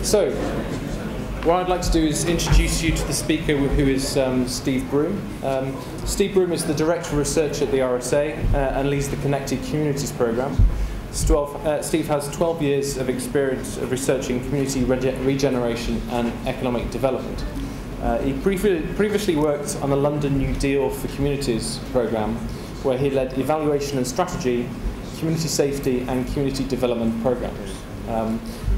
So, what I'd like to do is introduce you to the speaker, who is Steve Broome. Steve Broome is the Director of Research at the RSA and leads the Connected Communities Programme. Steve has 12 years of experience of researching community regeneration and economic development. He previously worked on the London New Deal for Communities programme, where he led evaluation and strategy, community safety and community development programmes.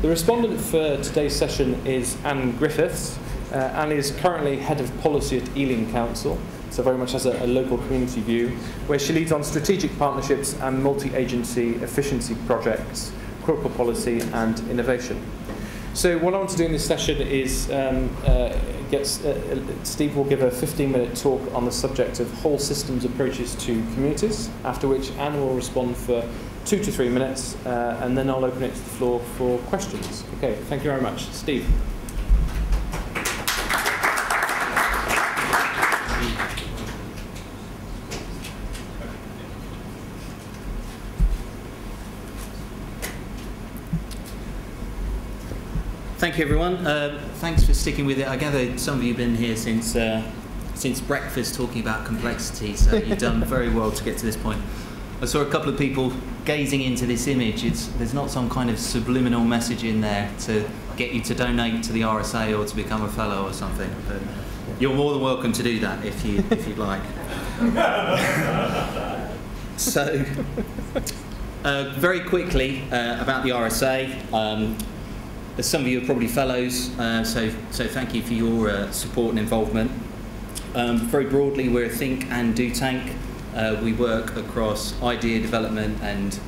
The respondent for today's session is Anne Griffiths. Anne is currently Head of Policy at Ealing Council, so very much has a local community view, where she leads on strategic partnerships and multi-agency efficiency projects, corporate policy and innovation. So what I want to do in this session is Steve will give a 15-minute talk on the subject of whole systems approaches to communities, after which Anne will respond for 2 to 3 minutes, and then I'll open it to the floor for questions. Okay, thank you very much. Steve. Thank you, everyone. Thanks for sticking with it. I gather some of you have been here since breakfast talking about complexity, so you've done very well to get to this point. I saw a couple of people gazing into this image. There's not some kind of subliminal message in there to get you to donate to the RSA or to become a fellow or something. But you're more than welcome to do that if you'd like. So, very quickly about the RSA. As some of you are probably fellows, so thank you for your support and involvement. Very broadly, we're a think and do tank. We work across idea development and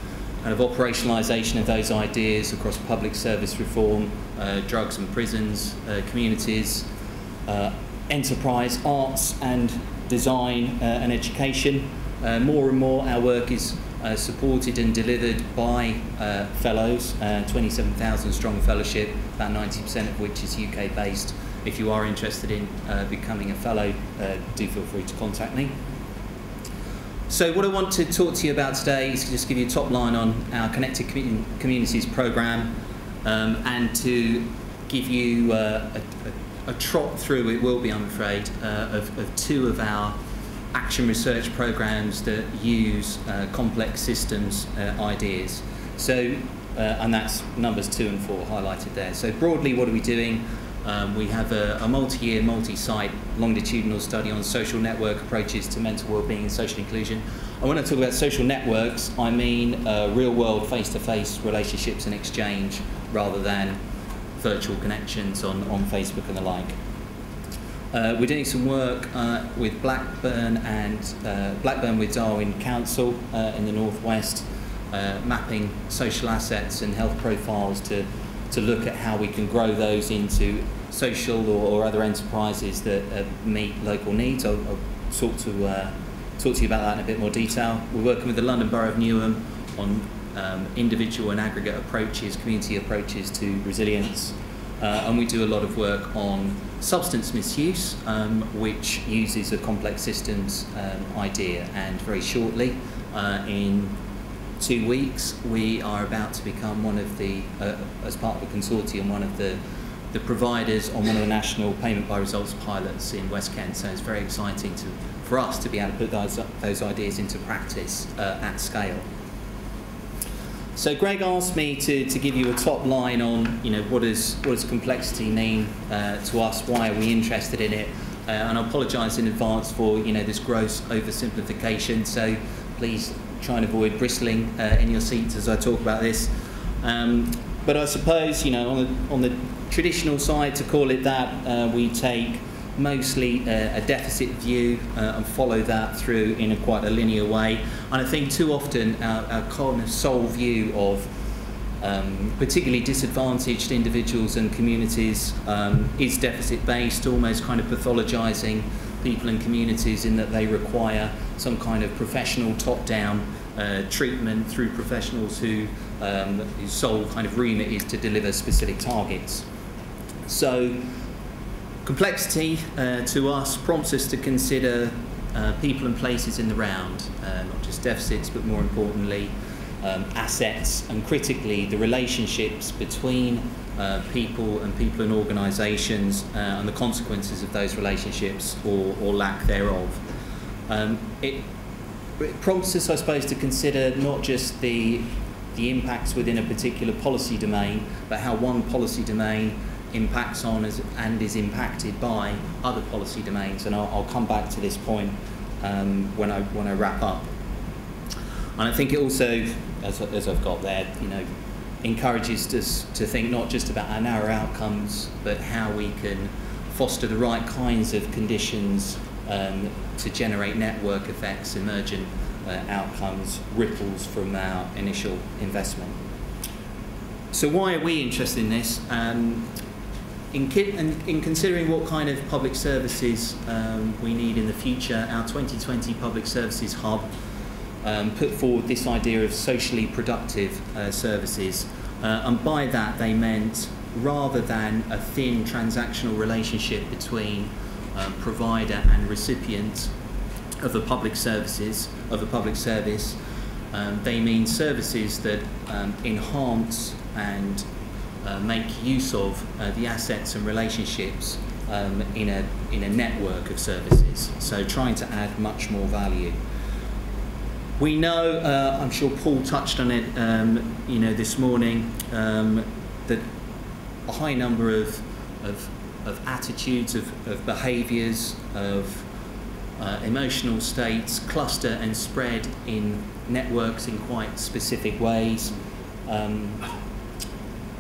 kind of operationalisation of those ideas across public service reform, drugs and prisons, communities, enterprise, arts and design and education. More and more our work is supported and delivered by fellows, 27,000 strong fellowship, about 90% of which is UK based. If you are interested in becoming a fellow, do feel free to contact me. So what I want to talk to you about today is to just give you a top line on our Connected Communities programme, and to give you a trot through, it will be I'm afraid, of two of our action research programs that use complex systems ideas. So, and that's numbers 2 and 4 highlighted there. So broadly, what are we doing? We have a multi-year, multi-site longitudinal study on social network approaches to mental well-being and social inclusion. And when I talk about social networks, I mean real-world, face-to-face relationships and exchange rather than virtual connections on Facebook and the like. We're doing some work with Blackburn with Darwin Council in the northwest, mapping social assets and health profiles to look at how we can grow those into social or other enterprises that meet local needs. I'll talk to you about that in a bit more detail. We're working with the London Borough of Newham on individual and aggregate approaches, community approaches to resilience. And we do a lot of work on substance misuse, which uses a complex systems idea. And very shortly, in 2 weeks, we are about to become one of the, as part of a consortium, one of the providers on one of the national payment by results pilots in West Kent. So it's very exciting for us to be able to put those ideas into practice at scale. So Greg asked me to give you a top line on, what does complexity mean to us? Why are we interested in it? And I apologise in advance for this gross oversimplification. So please try and avoid bristling in your seats as I talk about this. But I suppose on the traditional side, to call it that, we take mostly a deficit view and follow that through in quite a linear way. And I think too often our kind of sole view of particularly disadvantaged individuals and communities is deficit-based, almost kind of pathologising people and communities in that they require some kind of professional top-down treatment through professionals whose sole kind of remit is to deliver specific targets. So complexity to us prompts us to consider people and places in the round, not just deficits, but more importantly, assets, and critically the relationships between people and organisations, and the consequences of those relationships or lack thereof. It prompts us, I suppose, to consider not just the impacts within a particular policy domain, but how one policy domain impacts on and is impacted by other policy domains. And I'll come back to this point when I wrap up. And I think it also, as I've got there, encourages us to think not just about our narrow outcomes, but how we can foster the right kinds of conditions to generate network effects, emergent outcomes, ripples from our initial investment. So why are we interested in this? In considering what kind of public services we need in the future, our 2020 Public Services Hub put forward this idea of socially productive services, and by that they meant, rather than a thin transactional relationship between provider and recipient of a public service, they mean services that enhance and make use of the assets and relationships in a network of services. So trying to add much more value. We know, I'm sure Paul touched on it, this morning, that a high number of attitudes, of behaviours, of emotional states cluster and spread in networks in quite specific ways.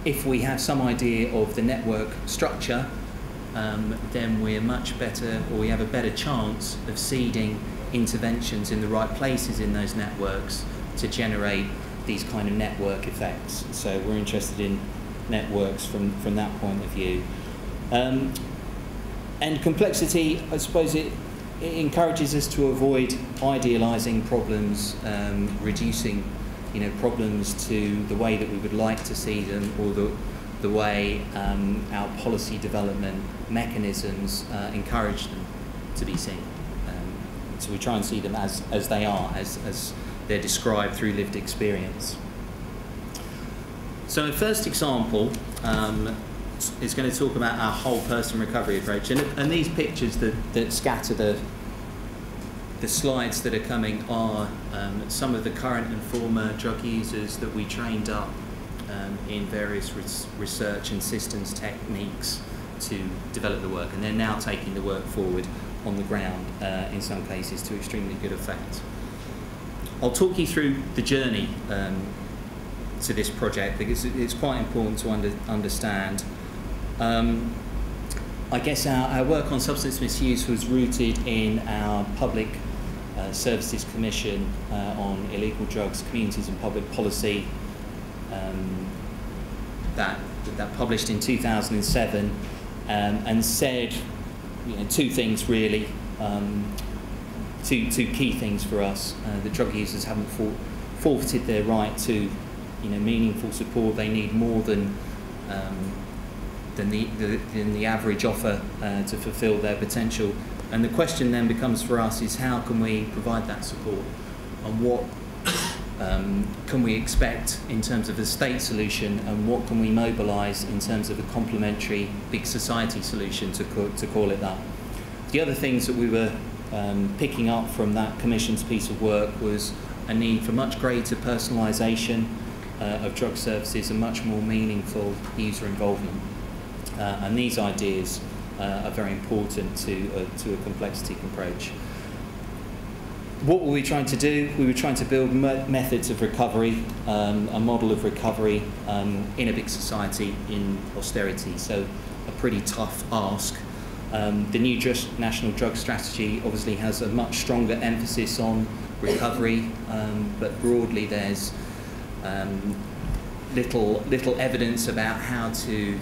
If we have some idea of the network structure, then we're much better, or we have a better chance of seeding interventions in the right places in those networks to generate these kind of network effects. So we're interested in networks from that point of view. And complexity, I suppose it encourages us to avoid idealising problems, reducing problems to the way that we would like to see them, or the way our policy development mechanisms encourage them to be seen. So we try and see them as they are, as they're described through lived experience. So the first example is going to talk about our whole person recovery approach. And these pictures that scatter the slides that are coming are some of the current and former drug users that we trained up in various research and systems techniques to develop the work, and they're now taking the work forward on the ground, in some cases to extremely good effect. I'll talk you through the journey to this project, because it's quite important to understand. I guess our work on substance misuse was rooted in our Public Services Commission on Illegal Drugs, Communities and Public Policy, that published in 2007, and said two things really, two key things for us. The drug users haven't forfeited their right to meaningful support. They need more than the average offer to fulfil their potential. And the question then becomes for us is, how can we provide that support, and what can we expect in terms of a state solution, and what can we mobilise in terms of a complementary big society solution, to call it that. The other things that we were picking up from that Commission's piece of work was a need for much greater personalisation of drug services and much more meaningful user involvement. And these ideas are very important to a complexity approach. What were we trying to do? We were trying to build methods of recovery, a model of recovery in a big society in austerity, so a pretty tough ask. The new National Drug Strategy obviously has a much stronger emphasis on recovery, but broadly there's little evidence about how to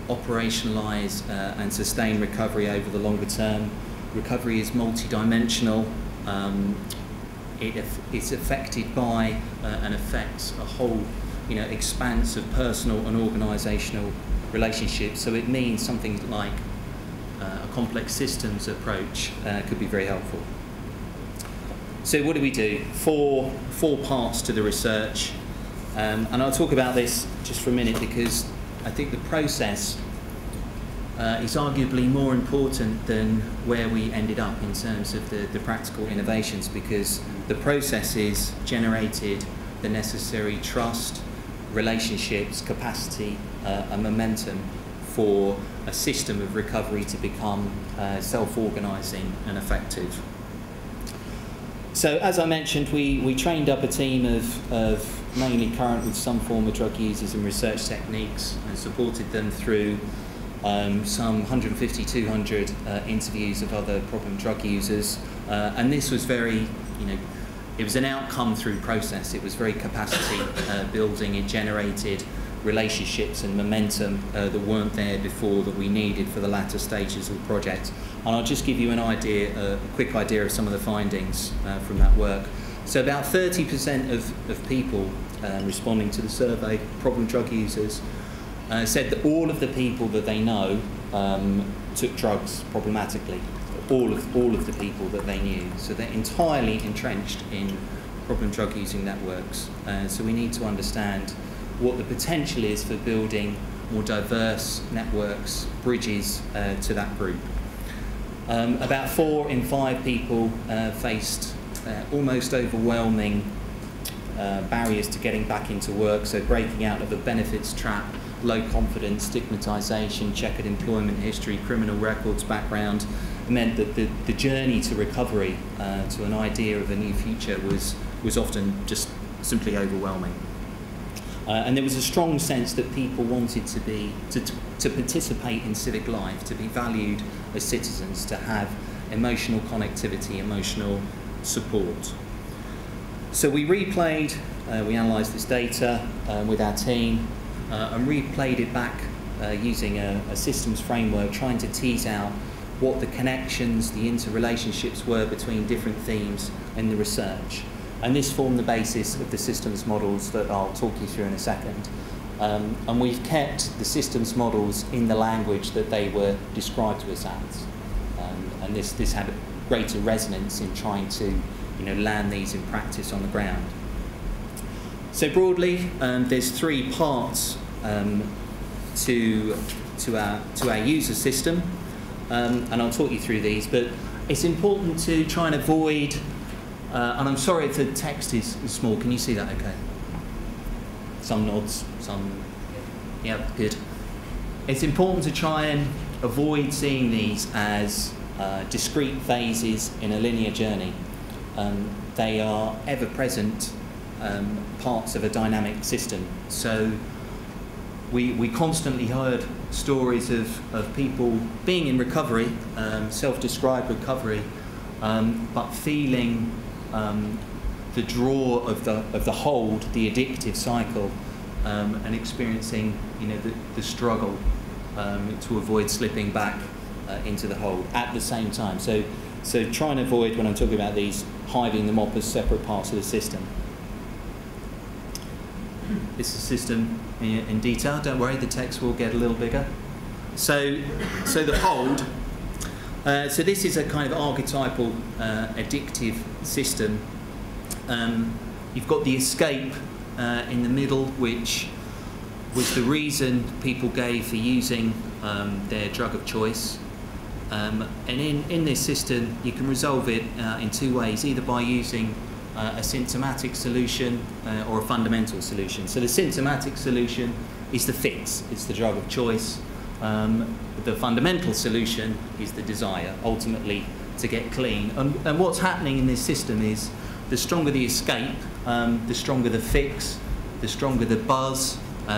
operationalise and sustain recovery over the longer term. Recovery is multidimensional. It's affected by and affects a whole expanse of personal and organisational relationships. So it means something like a complex systems approach could be very helpful. So what do we do? Four parts to the research, and I'll talk about this just for a minute because I think the process is arguably more important than where we ended up in terms of the practical innovations, because the processes generated the necessary trust, relationships, capacity and momentum for a system of recovery to become self-organising and effective. So as I mentioned, we trained up a team of mainly current with some form of drug users and research techniques, and supported them through some 150, 200 interviews of other problem drug users, and this was very, it was an outcome through process. It was very capacity building. It generated relationships and momentum that weren't there before, that we needed for the latter stages of the project. And I'll just give you an idea, a quick idea of some of the findings from that work. So about 30% of people responding to the survey, problem drug users, said that all of the people that they know took drugs problematically. All of the people that they knew. So they're entirely entrenched in problem drug using networks. So we need to understand what the potential is for building more diverse networks, bridges to that group. About 4 in 5 people faced almost overwhelming barriers to getting back into work, so breaking out of a benefits trap, low confidence, stigmatisation, checkered employment history, criminal records background, meant that the journey to recovery, to an idea of a new future, was often just simply overwhelming. And there was a strong sense that people wanted to participate in civic life, to be valued as citizens, to have emotional connectivity, emotional support. So we replayed, we analysed this data with our team, and replayed it back using a systems framework, trying to tease out what the connections, the interrelationships were between different themes in the research. And this formed the basis of the systems models that I'll talk you through in a second. And we've kept the systems models in the language that they were described to us as. And this had a greater resonance in trying to land these in practice on the ground. So broadly, there's 3 parts to our user system, and I'll talk you through these, but it's important to try and avoid, and I'm sorry if the text is small, can you see that okay? Some nods, some, yeah, good. It's important to try and avoid seeing these as discrete phases in a linear journey. They are ever-present parts of a dynamic system. So we constantly heard stories of people being in recovery, self-described recovery, but feeling the draw of the hold, the addictive cycle, and experiencing the struggle to avoid slipping back into the hold at the same time. So try and avoid, when I'm talking about these, hiving them up as separate parts of the system. This is the system in detail. Don't worry, the text will get a little bigger. So the hold. So this is a kind of archetypal addictive system. You've got the escape in the middle, which was the reason people gave for using their drug of choice. And in this system, you can resolve it in 2 ways, either by using a symptomatic solution or a fundamental solution. So the symptomatic solution is the fix, it's the drug of choice. The fundamental solution is the desire, ultimately, to get clean. And what's happening in this system is the stronger the escape, the stronger the fix, the stronger the buzz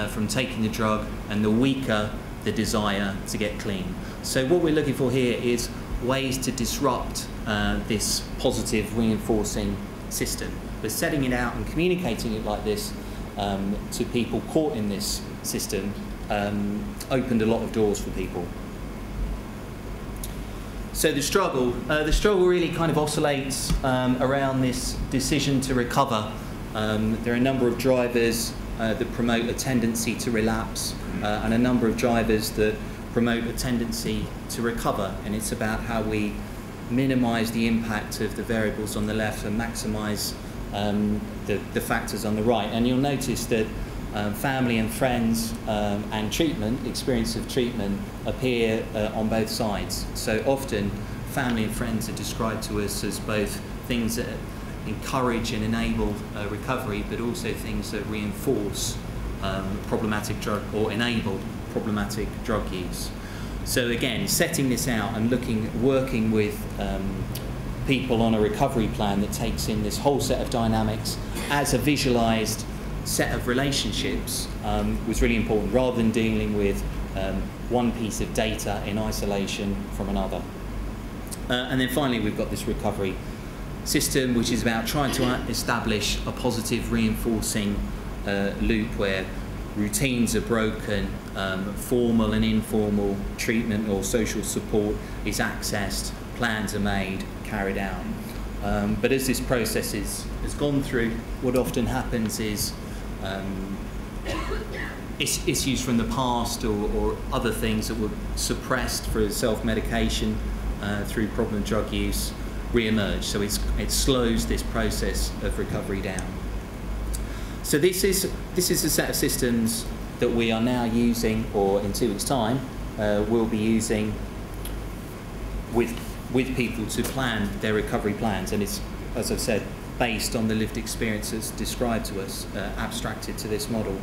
from taking the drug, and the weaker the desire to get clean. So what we're looking for here is ways to disrupt this positive reinforcing system. But setting it out and communicating it like this to people caught in this system opened a lot of doors for people. So the struggle really kind of oscillates around this decision to recover. There are a number of drivers that promote a tendency to relapse, and a number of drivers that promote a tendency to recover, and it's about how we minimise the impact of the variables on the left and maximise the factors on the right. And you'll notice that family and friends and treatment, experience of treatment, appear on both sides. So often family and friends are described to us as both things that encourage and enable recovery, but also things that reinforce problematic drug or enable problematic drug use. So again, setting this out and working with people on a recovery plan that takes in this whole set of dynamics as a visualised set of relationships was really important, rather than dealing with one piece of data in isolation from another. And then finally, we've got this recovery system, which is about trying to establish a positive reinforcing loop where routines are broken, formal and informal treatment or social support is accessed, plans are made, carried out. But as this process has gone through, what often happens is issues from the past or other things that were suppressed through self-medication, through problem drug use, re-emerge. So it slows this process of recovery down. So this is a set of systems that we are now using, or in 2 weeks' time, we'll be using with people to plan their recovery plans. And it's, as I've said, based on the lived experiences described to us, abstracted to this model.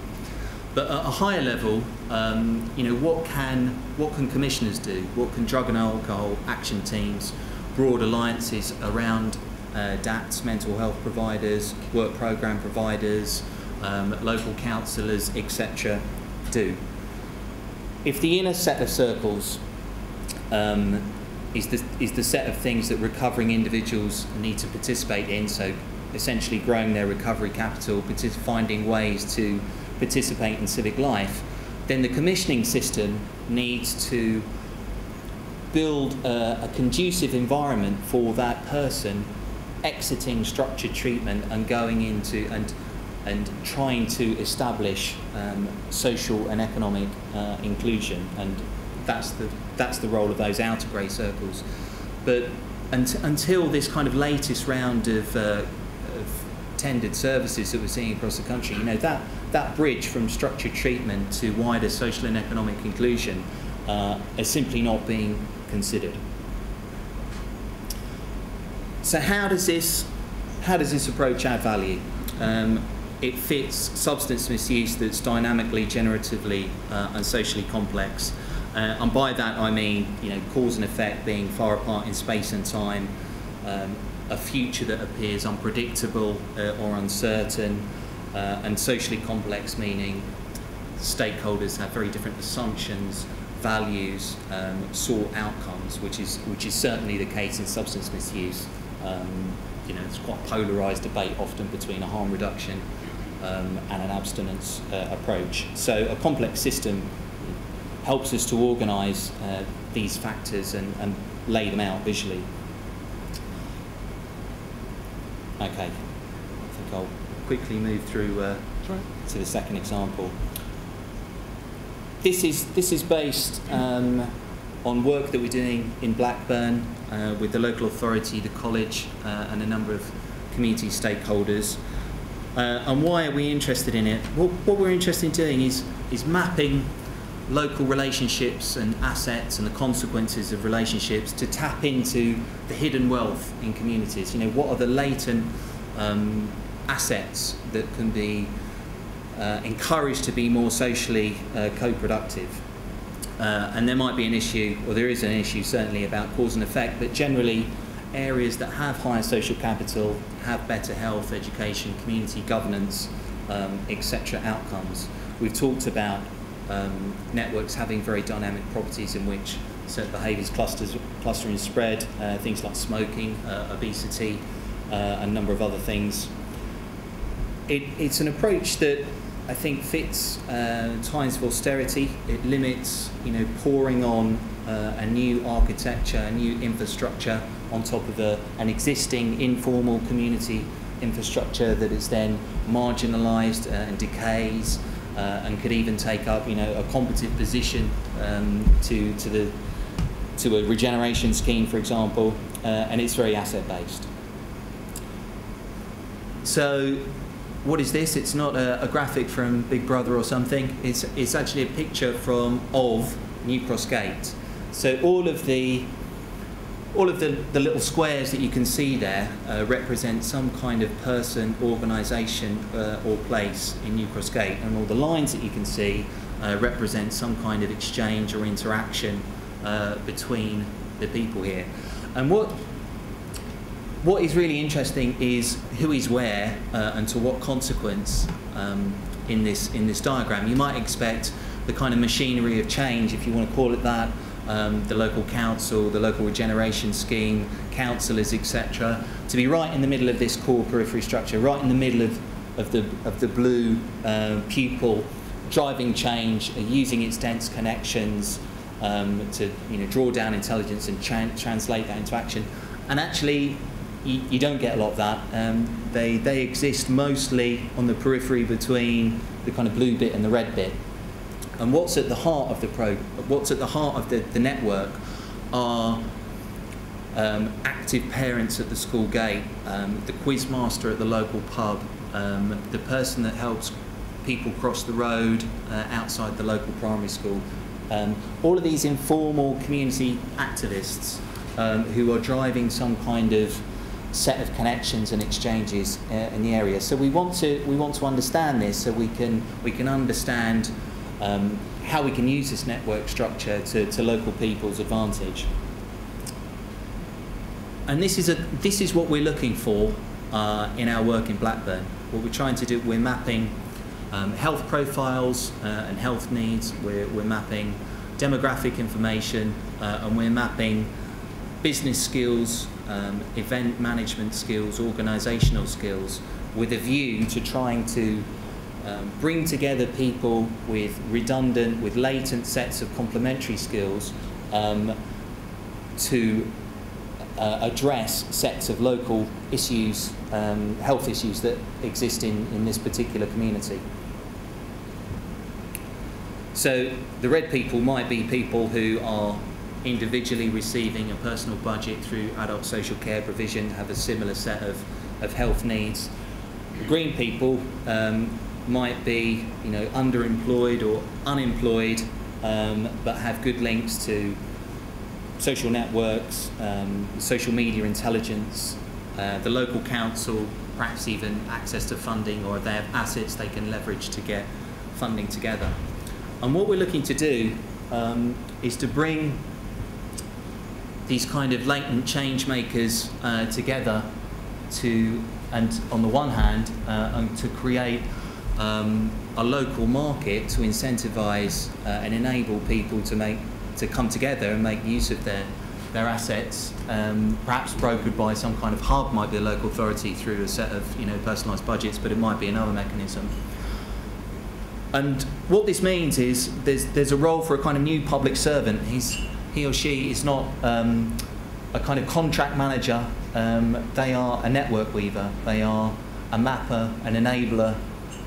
But at a higher level, what can commissioners do? What can drug and alcohol action teams, broad alliances around DATs, mental health providers, work programme providers, local counsellors, etc. do? If the inner set of circles is the set of things that recovering individuals need to participate in, so essentially growing their recovery capital, finding ways to participate in civic life, then the commissioning system needs to build a conducive environment for that person exiting structured treatment and going into and trying to establish social and economic inclusion, and that's the role of those outer grey circles. But until this kind of latest round of tendered services that we're seeing across the country, that bridge from structured treatment to wider social and economic inclusion is simply not being considered. So how does this approach add value? It fits substance misuse that's dynamically, generatively, and socially complex. And by that I mean, cause and effect being far apart in space and time, a future that appears unpredictable or uncertain, and socially complex meaning stakeholders have very different assumptions, values, sought outcomes, which is certainly the case in substance misuse. It's quite a polarised debate often between a harm reduction and an abstinence approach. So a complex system helps us to organise these factors and lay them out visually. Okay, I think I'll quickly move through to the second example. This is based on work that we're doing in Blackburn with the local authority, the college, and a number of community stakeholders. And why are we interested in it? What we're interested in doing is mapping local relationships and assets and the consequences of relationships to tap into the hidden wealth in communities. What are the latent assets that can be encouraged to be more socially co-productive. And there might be an issue, or there is an issue certainly, about cause and effect, but generally areas that have higher social capital have better health, education, community governance, etc. outcomes. We've talked about networks having very dynamic properties in which certain behaviours cluster and spread, things like smoking, obesity, and a number of other things. It's an approach that I think fits times of austerity. It limits, pouring on a new architecture, a new infrastructure on top of an existing informal community infrastructure that is then marginalised and decays, and could even take up, a competitive position to a regeneration scheme, for example. and it's very asset-based. So what is this? It's not a graphic from Big Brother or something. It's actually a picture of New Cross Gate. So all of the little squares that you can see there represent some kind of person, organisation or place in New Cross Gate, and all the lines that you can see represent some kind of exchange or interaction between the people here. And what is really interesting is who is where and to what consequence in this diagram. You might expect the kind of machinery of change, if you want to call it that, the local council, the local regeneration scheme, councillors, etc., to be right in the middle of this core periphery structure, right in the middle of the blue pupil, driving change, using its dense connections to draw down intelligence and translate that into action. And actually, you don't get a lot of that. They exist mostly on the periphery between the kind of blue bit and the red bit. And what's at the heart of the network are active parents at the school gate, the quiz master at the local pub, the person that helps people cross the road outside the local primary school. All of these informal community activists who are driving some kind of set of connections and exchanges in the area. So we want to understand this, so we can understand how we can use this network structure to local people's advantage. And this is what we're looking for in our work in Blackburn. What we're trying to do, we're mapping health profiles and health needs. We're mapping demographic information, and we're mapping business skills, event management skills, organisational skills, with a view to trying to bring together people with redundant, with latent sets of complementary skills to address sets of local issues, health issues that exist in this particular community. So the red people might be people who are individually receiving a personal budget through adult social care provision, have a similar set of health needs. The green people might be underemployed or unemployed, but have good links to social networks, social media intelligence, the local council, perhaps even access to funding, or if they have assets they can leverage to get funding together. And what we're looking to do is to bring these kind of latent change makers together and on the one hand, to create a local market to incentivise and enable people to come together and make use of their assets, perhaps brokered by some kind of hub, might be a local authority through a set of personalised budgets, but it might be another mechanism. And what this means is there's a role for a kind of new public servant. He or she is not a kind of contract manager. They are a network weaver. They are a mapper, an enabler,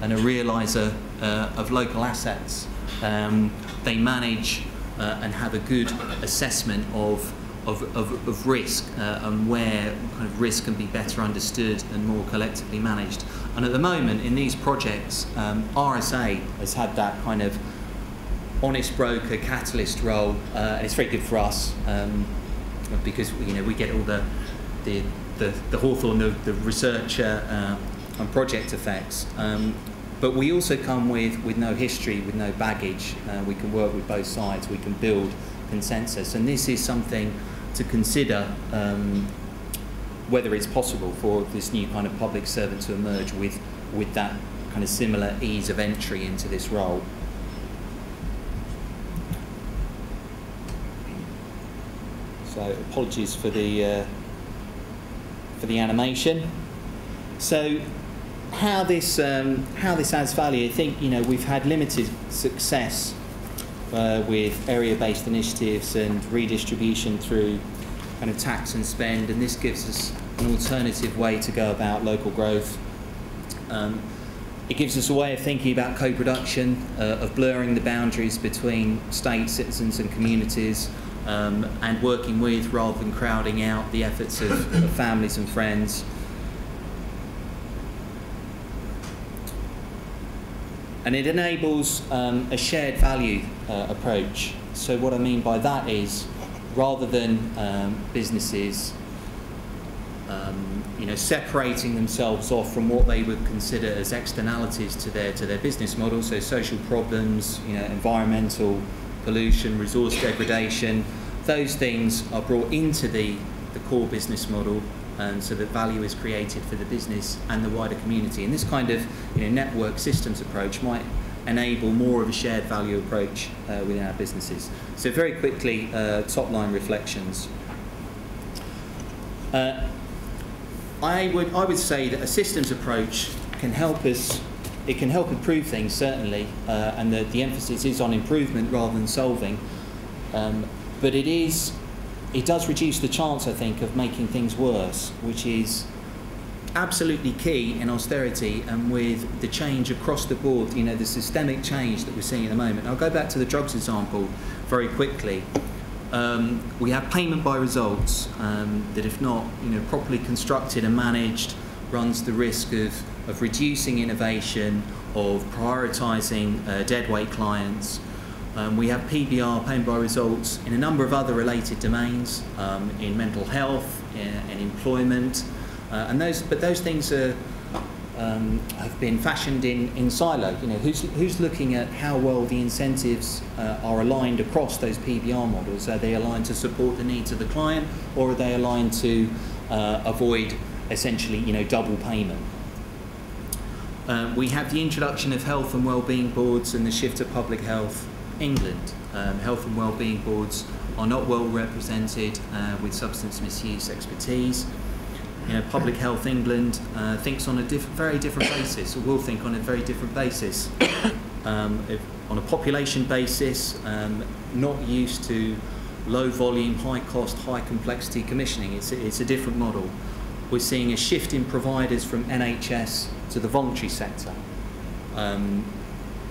and a realiser of local assets. They manage and have a good assessment of risk and where kind of risk can be better understood and more collectively managed. And at the moment, in these projects, RSA has had that kind of honest broker, catalyst role, and it's very good for us because we get all the hawthorn, the research and project effects. But we also come with no history, with no baggage. We can work with both sides. We can build consensus, and this is something to consider whether it's possible for this new kind of public servant to emerge with that kind of similar ease of entry into this role. So apologies for the animation. So how this adds value? I think we've had limited success with area-based initiatives and redistribution through kind of tax and spend, and this gives us an alternative way to go about local growth. It gives us a way of thinking about co-production, of blurring the boundaries between state, citizens and communities, and working with rather than crowding out the efforts of families and friends. And it enables a shared value approach. So what I mean by that is, rather than businesses separating themselves off from what they would consider as externalities to their business model, so social problems, environmental pollution, resource degradation, those things are brought into the core business model, and so that value is created for the business and the wider community. And this kind of network systems approach might enable more of a shared value approach within our businesses. So very quickly, top line reflections. I would say that a systems approach can help us. It can help improve things, certainly, and the emphasis is on improvement rather than solving. But it does reduce the chance, I think, of making things worse, which is absolutely key in austerity and with the change across the board, the systemic change that we're seeing at the moment. I'll go back to the drugs example very quickly. We have payment by results that, if not properly constructed and managed, runs the risk of reducing innovation, of prioritising deadweight clients. We have PBR, payment by results, in a number of other related domains, in mental health, in employment, and those things have been fashioned in silo. Who's looking at how well the incentives are aligned across those PBR models? Are they aligned to support the needs of the client, or are they aligned to avoid essentially double payment? We have the introduction of health and wellbeing boards and the shift to public health England. Health and wellbeing boards are not well represented with substance misuse expertise. Public Health England thinks on a very different basis, or will think on a very different basis, on a population basis, not used to low volume, high cost, high complexity commissioning. It's a different model. We're seeing a shift in providers from NHS to the voluntary sector,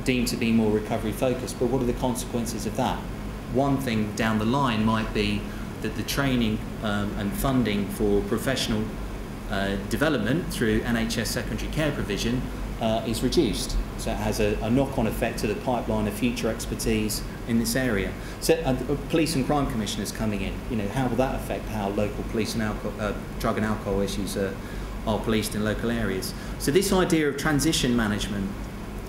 deemed to be more recovery focused. But what are the consequences of that? One thing down the line might be that the training and funding for professional development through NHS secondary care provision is reduced. So it has a knock-on effect to the pipeline of future expertise in this area. So police and crime commissioners coming in, how will that affect how local police and drug and alcohol issues are policed in local areas? So this idea of transition management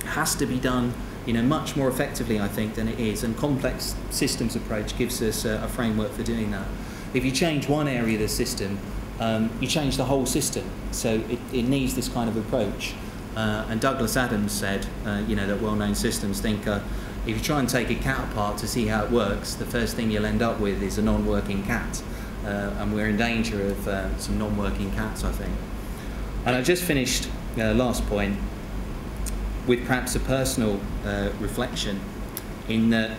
has to be done much more effectively, I think, than it is, and complex systems approach gives us a framework for doing that. If you change one area of the system, you change the whole system, so it needs this kind of approach. And Douglas Adams said, that well-known systems thinker, if you try and take a cat apart to see how it works, the first thing you'll end up with is a non-working cat, and we're in danger of some non-working cats, I think. And I just finished, last point, with perhaps a personal reflection, in that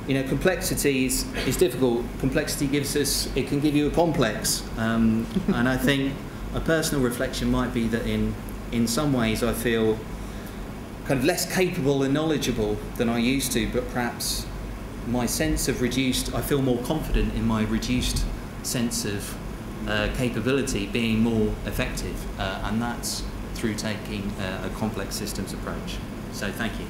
complexity is difficult. Complexity can give you a complex, and I think a personal reflection might be that in some ways I feel kind of less capable and knowledgeable than I used to, but perhaps my sense of I feel more confident in my reduced sense of capability being more effective, and that's through taking a complex systems approach. So thank you.